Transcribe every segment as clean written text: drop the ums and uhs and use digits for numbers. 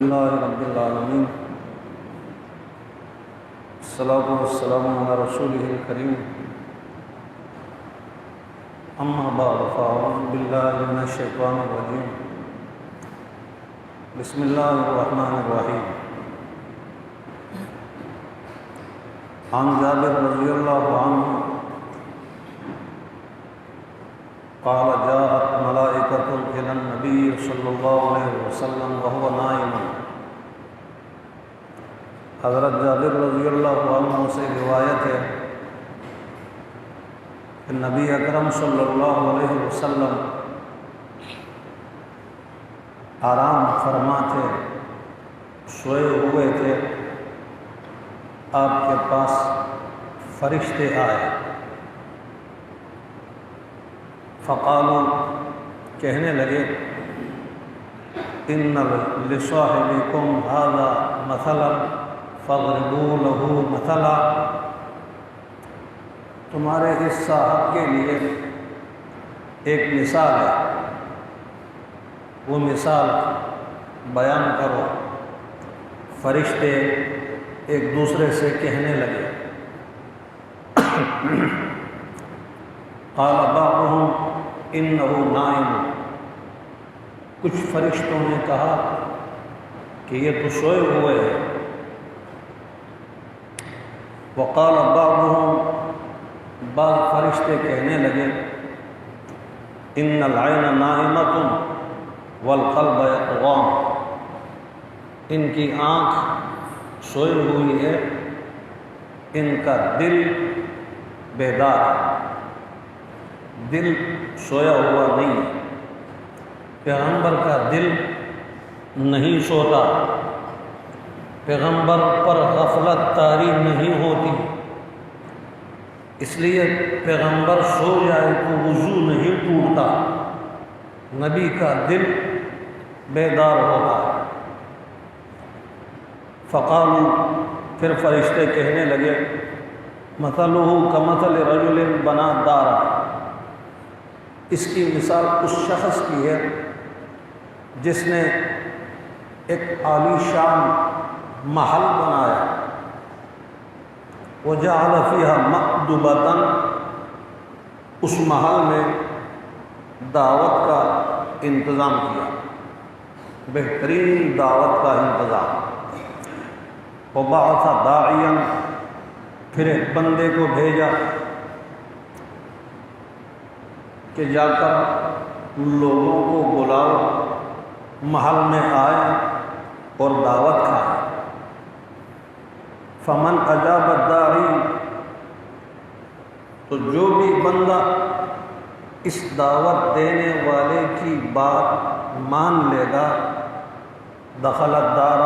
اللہ رب العالمین، الصلاۃ والسلام علی رسولہ الکریم، اما بعد فاعوذ باللہ من الشیطان الرجیم، بسم اللہ الرحمن الرحیم۔ عن جابر رضی اللہ عنہ قال جاءت ملائکۃ الی النبی صلی اللہ علیہ وسلم وهو نائم۔ حضرت جابر رضی اللہ عنہ سے روایت ہے کہ نبی اکرم صلی اللہ علیہ وسلم آرام فرما تھے، سوئے ہوئے تھے، آپ کے پاس فرشتے آئے، فقالوا، کہنے لگے، ان لصاحبکم ھذا مثلا فاضربوا له مثلا، تمہارے اس صاحب کے لیے ایک مثال ہے، وہ مثال بیان کرو۔ فرشتے ایک دوسرے سے کہنے لگے، قال بعضهم انه نائم، کچھ فرشتوں نے کہا کہ یہ تو سوئے ہوئے ہیں۔ وقال بعضهم، بعض فرشتے کہنے لگے، ان العین نائمۃ والقلب یطغان، ان کی آنکھ سوئی ہوئی ہے، ان کا دل بیدار ہے، دل سویا ہوا نہیں ہے۔ پیغمبر کا دل نہیں سوتا، پیغمبر پر غفلت طاری نہیں ہوتی، اس لیے پیغمبر سو جائے تو وضو نہیں ٹوٹتا، نبی کا دل بیدار ہوتا ہے۔ فقالوا، پھر فرشتے کہنے لگے، مثلہ کمثل رجل بنا دارا، اس کی مثال اس شخص کی ہے جس نے ایک عالی شان محل بنایا، وجعل فیہا مأدبۃ، اس محل میں دعوت کا انتظام کیا، بہترین دعوت کا انتظام۔ وبعث داعیا، پھر ایک بندے کو بھیجا کہ جا کر لوگوں کو بلاؤ، محل میں آئے اور دعوت کھائے۔ فمن اجاب الداعی، تو جو بھی بندہ اس دعوت دینے والے کی بات مان لے گا، دخل الدار،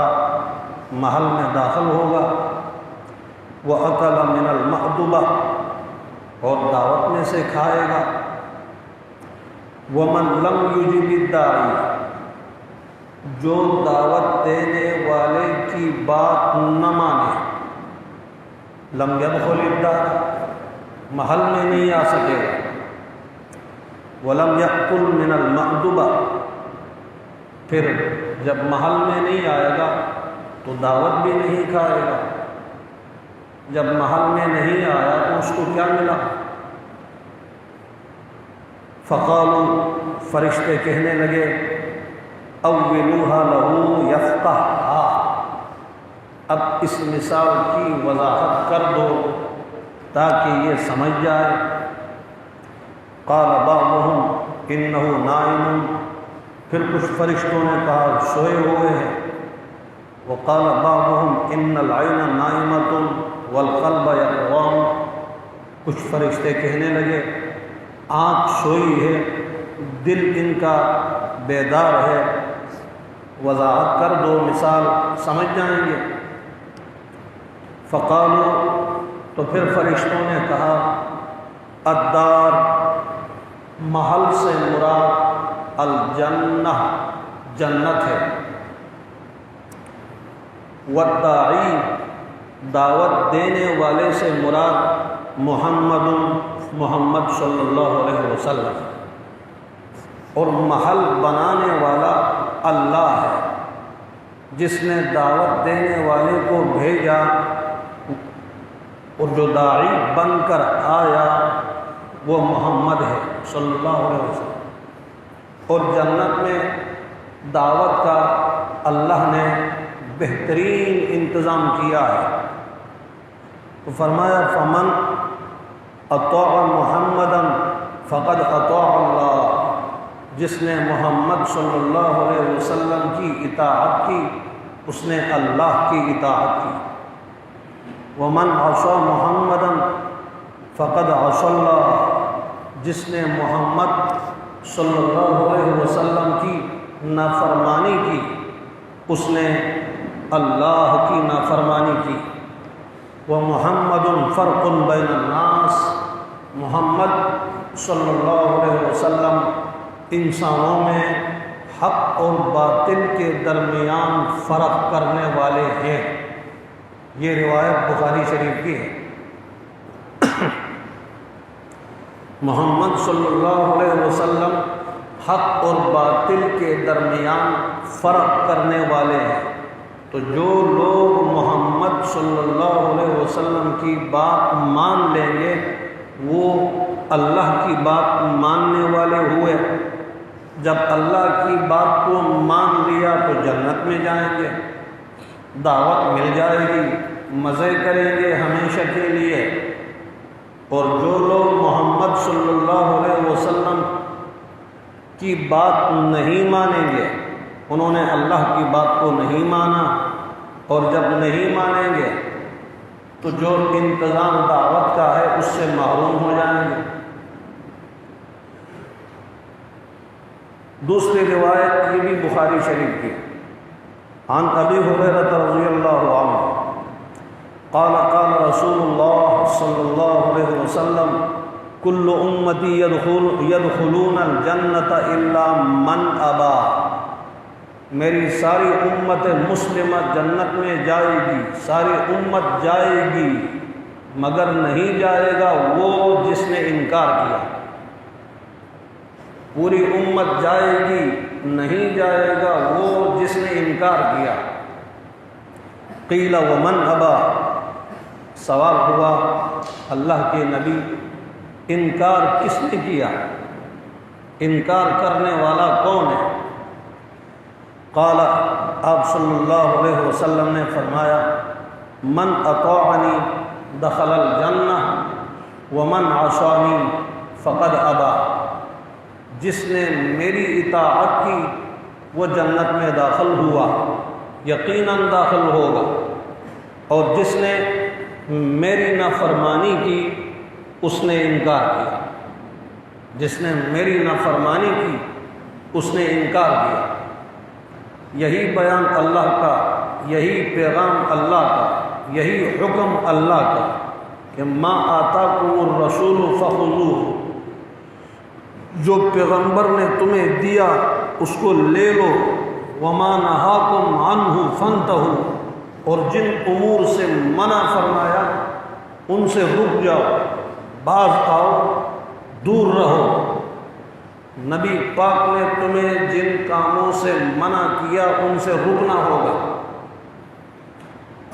محل میں داخل ہوگا، وَأَكَلَ مِنَ الْمَأْدُبَةِ، اور دعوت میں سے کھائے گا۔ وَمَنْ لَمْ يُجِبِ الدَّاعِيَ، جو دعوت دینے والے کی بات نہ مانے، لم يدخل الدار، محل میں نہیں آ سکے گا۔ وَلَمْ يَأْكُلْ مِنَ الْمَأْدُبَةِ، پھر جب محل میں نہیں آئے گا تو دعوت بھی نہیں کھائے گا، جب محل میں نہیں آیا تو اس کو کیا ملا؟ فقالوا، فرشتے کہنے لگے، اولوہا لہو یفقہہا، اب اس مثال کی وضاحت کر دو تاکہ یہ سمجھ جائے۔ قال بعضهم انہ نائم، پھر کچھ فرشتوں نے کہا سوئے ہوئے ہیں۔ وقال بعضهم ان العین نائمۃ والقلب یطغان، کچھ فرشتے کہنے لگے آنکھ سوئی ہے، دل ان کا بیدار ہے، وضاحت کر دو، مثال سمجھ جائیں گے۔ فقالوا، تو پھر فرشتوں نے کہا، الدار، محل سے مراد الجنہ، جنت ہے، والداعی، دعوت دینے والے سے مراد محمد صلی اللہ علیہ وسلم، اور محل بنانے والا اللہ ہے، جس نے دعوت دینے والے کو بھیجا اور جو داعی بن کر آیا وہ محمد ہے صلی اللہ علیہ وسلم، اور جنت میں دعوت کا اللہ نے بہترین انتظام کیا ہے۔ تو فرمایا فمن اطاع محمدا فقد اطاع اللہ، جس نے محمد صلی اللہ علیہ وسلم کی اطاعت کی اس نے اللہ کی اطاعت کی۔ ومن عصى محمدا فقد عصى اللہ، جس نے محمد صلی اللہ علیہ وسلم کی نافرمانی کی اس نے اللہ کی نافرمانی کی۔ ومحمد فرق بین الناس، محمد صلی اللہ علیہ وسلم انسانوں میں حق اور باطل کے درمیان فرق کرنے والے ہیں۔ یہ روایت بخاری شریف کی ہے۔ محمد صلی اللہ علیہ وسلم حق اور باطل کے درمیان فرق کرنے والے ہیں۔ تو جو لوگ محمد صلی اللہ علیہ وسلم کی بات مان لیں گے وہ اللہ کی بات ماننے والے ہوئے۔ جب اللہ کی بات کو مان لیا تو جنت میں جائیں گے، دعوت مل جائے گی، مزے کریں گے ہمیشہ کے لیے۔ اور جو لوگ محمد صلی اللہ علیہ وسلم کی بات نہیں مانیں گے، انہوں نے اللہ کی بات کو نہیں مانا، اور جب نہیں مانیں گے تو جو انتظام دعوت کا ہے اس سے محروم ہو جائیں گے۔ دوسری روایت یہ بھی بخاری شریف کی، عن ابی ہریرہ رضی اللہ عنہ قال قال رسول اللہ صلی اللہ علیہ وسلم کل امتی یدخلون الجنت الا من ابا، میری ساری امت مسلمہ جنت میں جائے گی، ساری امت جائے گی مگر نہیں جائے گا وہ جس نے انکار کیا۔ پوری امت جائے گی، نہیں جائے گا وہ جس نے انکار کیا۔ قیل ومن ابا، سوال ہوا اللہ کے نبی انکار کس نے کیا، انکار کرنے والا کون ہے؟ قال، آپ صلی اللہ علیہ وسلم نے فرمایا من اطاعنی دخل الجنہ ومن عصانی فقد ابا، جس نے میری اطاعت کی وہ جنت میں داخل ہوا، یقیناً داخل ہوگا، اور جس نے میری نافرمانی کی اس نے انکار کیا۔ جس نے میری نافرمانی کی اس نے انکار کیا۔ یہی بیان اللہ کا، یہی پیغام اللہ کا، یہی حکم اللہ کا کہ ما آتاکم الرسول فخذوہ، جو پیغمبر نے تمہیں دیا اس کو لے لو، وما نہاکم عنہ فانتہوا، اور جن امور سے منع فرمایا ان سے رک جاؤ، باز آؤ، دور رہو۔ نبی پاک نے تمہیں جن کاموں سے منع کیا ان سے رکنا ہوگا۔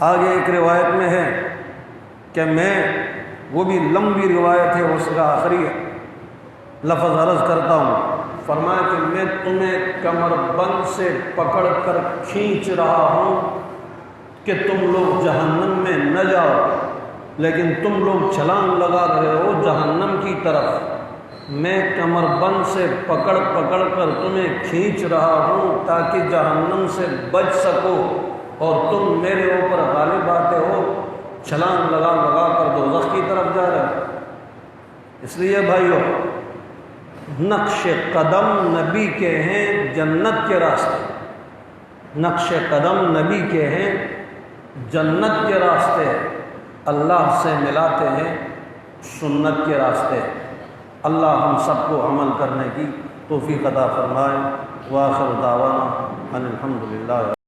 آگے ایک روایت میں ہے کہ وہ بھی لمبی روایت ہے، اس کا آخری لفظ عرض کرتا ہوں۔ فرمایا کہ میں تمہیں کمر بند سے پکڑ کر کھینچ رہا ہوں کہ تم لوگ جہنم میں نہ جاؤ، لیکن تم لوگ چھلانگ لگا رہے ہو جہنم کی طرف۔ میں کمر بند سے پکڑ کر تمہیں کھینچ رہا ہوں تاکہ جہنم سے بچ سکو، اور تم میرے اوپر غالب آتے ہو، چھلانگ لگا کر دوزخ کی طرف جا رہے ہو۔ اس لیے بھائیو، نقش قدم نبی کے ہیں جنت کے راستے، نقش قدم نبی کے ہیں جنت کے راستے، اللہ سے ملاتے ہیں سنت کے راستے۔ اللہ ہم سب کو عمل کرنے کی توفیق عطا فرمائے۔ وآخر دعوانا ان الحمدللہ۔